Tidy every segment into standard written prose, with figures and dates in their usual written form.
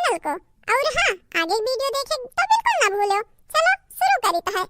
Channel को। और हाँ, आगे वीडियो देखे तो बिल्कुल ना भूलो। चलो शुरू करते हैं।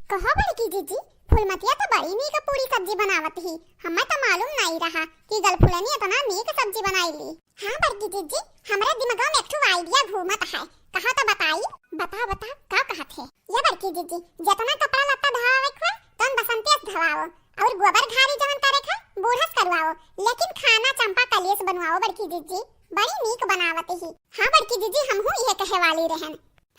कहा बड़की जीजी, फूलमतिया तो बड़ी नीक पूरी सब्जी बनावत ही। हमें तो मालूम नहीं रहा कि गलफुलनी इतना नीक सब्जी बनाई ली। हाँ बड़की जीजी, हमारे दिमाग में एक ठो आइडिया घूमत है। कहा तो बताई। बता बता का कहत है। ये बड़की जीजी, जितना कपड़ा लत्ता धोवे खो तुम बसंती धवाओ और गोबर घारी जवन करे खा बूढ़स करवाओ, लेकिन खाना चंपा कलेस बनवाओ बड़की जीजी। बड़ी नीक बनावत ही। हाँ बड़की जीजी, हमहू ये कहे वाली रहन।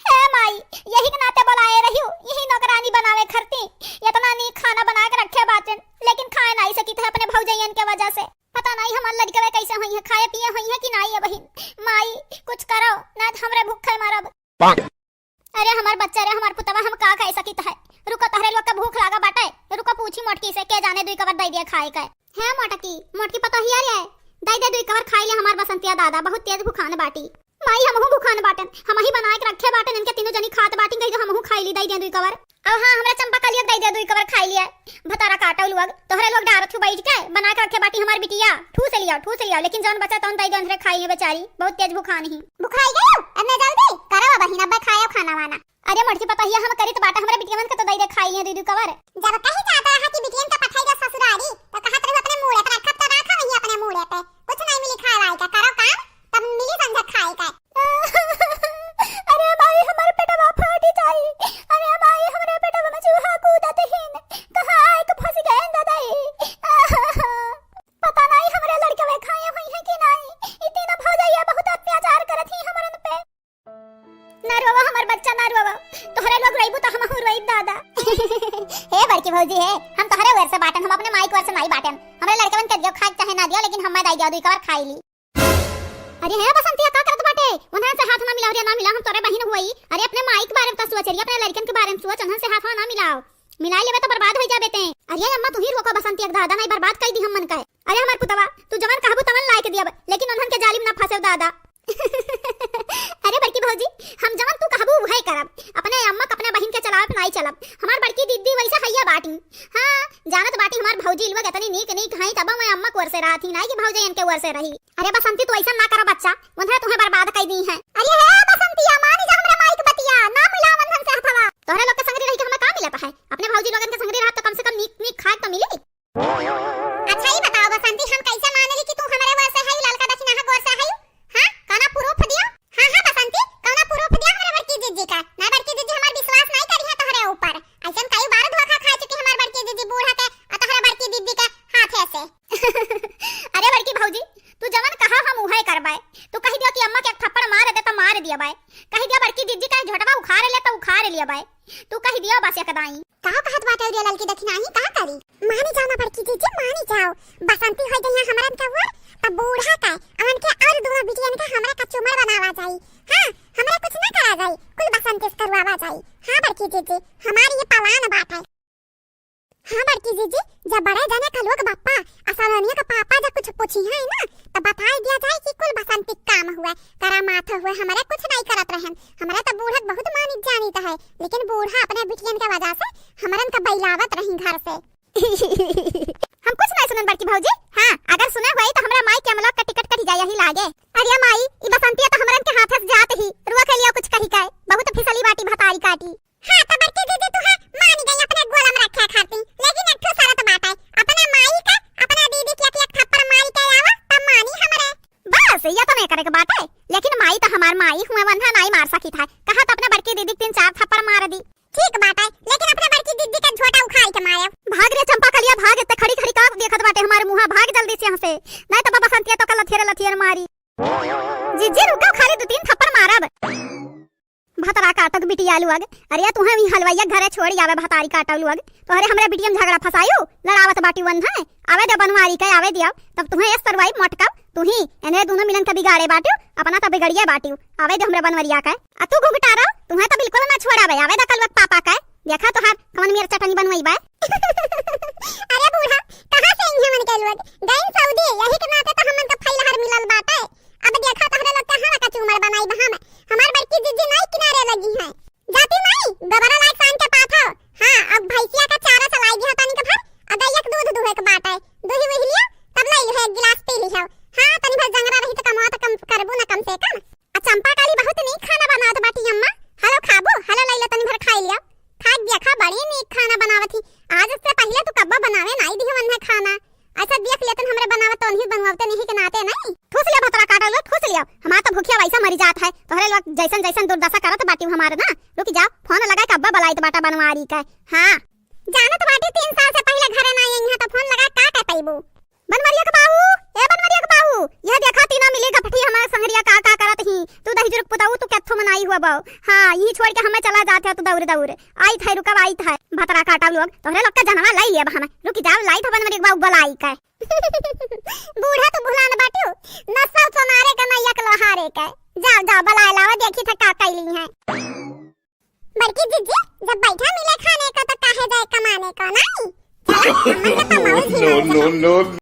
है माई, यही के नाते बुलाए रही हूँ, यही नौकरानी बनावे खरती। इतना नीक खाना बना के रखे बाचन, लेकिन खाए नहीं सकी थे अपने भौजैयन के वजह से। पता नहीं हमार लड़के कैसे हुई है, खाए पिए हुई है कि नहीं है बहन। माई कुछ करो ना तो हमरे भूखे मरब। अरे हमार बच्चा रे, हमार पुतवा, हम का कह सकी है। रुको तहरे लोग का भूख लागा बाटे। रुको पूछी मोटकी से के जाने दुई कवर दे दिया खाए का है। मोटकी पता ही है, दे दे दुई कवर खाई ले। हमार बसंतिया दादा बहुत तेज भूखान बाटी। माई हमहू भूखान बाटन, हम ही बना के रखे बाटन। इनके तीनों जनी खात बाटी गई, हमहू खाई ली। दई दे दुई कवर। और हां हमरा चंपा कलिया दई दे दुई कवर खाई लिया। भतारा काटा लोग तोहरे लोग डारत छु बैठ के बना के रखे बाटी। हमार बिटिया ठूस लिया, लेकिन जौन बचा तौन दई दे अंदर खाई है बेचारी। बहुत तेज भूखान ही। भूखाई गयो, अब मैं जल्दी करो बहिन, अब खायो खाना वाना। अरे मोटकी पता ही हम करित बाटा, हमरा बिटिया के तो दई दे खाई है दुई कवर। जब कहीं जाता है कि बिटिया का पठाई जा ससुरारी तो कहत रहो अपने मुंह पे रखत तो रखा वही अपने मुंह पे। कुछ नहीं मिली खाए वाई का, करो काम तब मिली संझा खाए का। अरे भाई हमारे पेटवा फाटी जाई। अरे भाई हमारे पेटवा में चूहा कूदत हिन। कहां आए तो फंस गए दादाई। पता नहीं हमारे लड़के वे खाए हुई है कि नहीं। इतनी ना भौजाइया बहुत अत्याचार करत ही हमरन पे। ना रोवा हमार बच्चा, ना रोवा। तोहरे लोग रोइबू तो हमहु रोइब दादा। हे बड़की भौजी है, हम तोहरे वर से बाटन, हम अपने माई को वर से नहीं बाटन। हमारे लड़के बन के दियो खाए चाहे ना दियो, लेकिन हम दई दियो दुई कवर खाई ली। अरे है बसंतिया का करत बाटे, उन्हां से हाथ ना मिलाओ रे, ना मिला। हम तोरे बहिन हुई। अरे अपने माई के बारे में तो सोच रही, अपने लड़कन के बारे में सोच। उन्हां से हाथ ना मिलाओ, मिला लेबे तो बर्बाद हो जाबे ते। अरे अम्मा तू ही रोको बसंतिया दादा नहीं बर्बाद कर दी हम मन का। अरे हमार पुतवा तू जवन कहबू तवन लायक दियब, लेकिन उन्हन के जालिम ना फंसे दादा। अरे बड़की भौजी, हम जवन तू कहबू वही करब। अपने अम्मा अपने बहिन के चलाव नहीं चलब। हमार बड़की दीदी वैसे हैया बाटी। हां जानत बाटी हमार भौजी लोग इतनी नीक नीक है, तब मैं अम्मा को वर से रहती नहीं कि भौजैयन के वर से रही। अरे बसंती तू ऐसा ना करो बच्चा, उन्हें तुम्हें बर्बाद कर दी है। अरे है बसंतिया, मान जा हमरा माई के बतिया, ना मिला उन्हन से हथवा। तोहरे लोग के संगरी रही के हमें का मिलता है। अपने भौजी लोगन के संगरी रह तो कम से कम नीक नीक खाए तो मिली। अच्छा ही बताओ बसंती, हम कैसे मान ली कि तू हमारे वर से है, ललका दक्षिणा का वर से है? हां काना प्रूफ दियो। हां हां बसंती, काना प्रूफ दियो हमारे बड़की जीजी का। ना बड़की जीजी हमार विश्वास नहीं करी है तोहरे ऊपर। ऐसन कई बार धोखा खा चुकी हमार बड़की जीजी बूढ़ा के और तोहरे बड़की दीदी के हाथे से। अरे बड़की भौजी, तू जवन कहा हम उहे करबाए। तू कह दियो कि अम्मा के एक थप्पड़ मार दे तो मार दिया बाय। कह दियो बड़की दीदी का झोटवा उखाड़ ले तो उखाड़ लिया बाय। तू कह दियो बस एकदाई। का कहत बाटे रे ललकी दक्षिणा ही का करी? मानी जाओ ना बड़की जीजी, मानी जाओ। बसंती होई गई हमरन का वर, तब बूढ़ा का अमन के और दोनों बिटियन का हमरा का चुमर बनावा जाई। हां हमरा कुछ ना करा जाई, कुल बसंती से करवावा जाई। हां बड़की जीजी, हमारी ये पलान बात है। हां बड़की जीजी, जब बड़े जने का लोग बापा असलनिया का पापा जब कुछ पूछी है ना, तब बता दिया जाए कि कुल बसंती काम हुआ, करामात हुआ, हमारे कुछ नहीं करत रहन। हमारा तो बूढ़ा बहुत मानित जानीत है, लेकिन बूढ़ा अपने बिटियन के वजह से हमरन का बैलावत रही घर से। हम कुछ नहीं सुनन बड़की भौजी। हां अगर सुने होई तो हमरा माई के अमला का टिकट कटी जाय ही लागे। अरे माई ई बसंतिया तो हमरन के हाथ से जात ही रुआ के लिया कुछ कही काय, बहुत फिसली बाटी भतारी काटी। हां तो बड़की दीदी तू है मानी गई अपने गोला में रखा खाती, लेकिन एक ठो शरत बात है, अपना माई का अपना दीदी के एक थप्पड़ मारी के आवा तब मानी हमरे। बस ये तो नहीं करे के बात है, लेकिन माई तो हमार माई हुए वंधा नहीं मार सकी था। कहा तो अपने बड़की दीदी 3-4 थप्पड़ मार दी। ठीक बात है, लेकिन अपने बड़की दीदी का झोटा उखाड़ के मारे। भाग रे चंपा कलिया भाग, इतने खड़ी खड़ी का देखत बाटे हमारे मुंह। भाग जल्दी से यहां से, नहीं तो बाबा संतिया तो कल लथियर मारी। जीजी रुको, खाली 2-3 थप्पड़ मारब। भतरा काटक बिटिया लुअग। अरे तुम्हें भी हलवाइया घरे छोड़ी आवे भतारी काटक लुअग। तोहरे हमरे बिटिया में झगड़ा फसायो, लड़ावत बाटी वंधा है। आवे दे बनवारी के आवे दिया, तब तुम्हें ये सरवाई मटका तू ही एने दोनों मिलन के बिगाड़े बाटू, अपना तो बिगड़िए बाटू। आवे दे हमरे बनवरिया का, आ तू घुघटा रहा, तुम्हें तो बिल्कुल ना छोड़ावे। आवे दे कलवक पापा का, देखा तो हार कौन मेरे चटनी बनवाई बा। अरे बूढ़ा कहां से इंगे मन के लोग गई सऊदी, यही के नाते तो हमन का फैलहर मिलल बाटे। अब देखा तोहरे लोग कहां का चुमर बनाई बहा में, हमार बड़की जीजी नहीं किनारे लगी है। जाती नहीं गबरा लाइक सान के पाथो। हां अब भैंसिया का चारा चलाई गया पानी का भर, अगर एक दूध दुहे के बाटे, दूही वही लिया तब ले है गिलास पी ली है। हां तनी भर जंगरा ऐसा देख लिया तो हमरे बनावत तो नहीं बनवाते नहीं के नाते नहीं ठूस लिया भतरा काटा लो ठूस लिया हमारा तो भूखिया वैसा मरी जात है तोहरे लोग जैसन जैसन दुर्दशा करत बाटी हमारे ना रुक जाओ फोन लगा के अब्बा बलाई तो बाटा बनवारी का हां जाना तो बाटी 3 साल से पहले घरे ना आई है तो फोन लगा का पैबू बनवरिया के बाबू ए बनवरिया के बाबू यह देखा तीना मिलेगा फटी हमारे संगरिया का करत ही तू दही जुर्क पुताऊ तू केथो मनाई हुआ बाऊ हां यही छोड़ के हमें चला जाते तू दौड़ दौड़ आई थे रुका आई थे भतरा काटा लोग तोहरे लोग का जनवा लाई लिया हमें रुक जाओ लाई तो बनवरिया के बाबू बलाई का बूढ़ा तो भुला न बाटू नसल सोनारे का नैया के लोहारे का जाओ जाओ बलाई लावा देखी था का कैली है बड़की जीजी जब बैठा मिले खाने का तो काहे जाए कमाने का नहीं चलो हम तो कमाऊ no, no, no.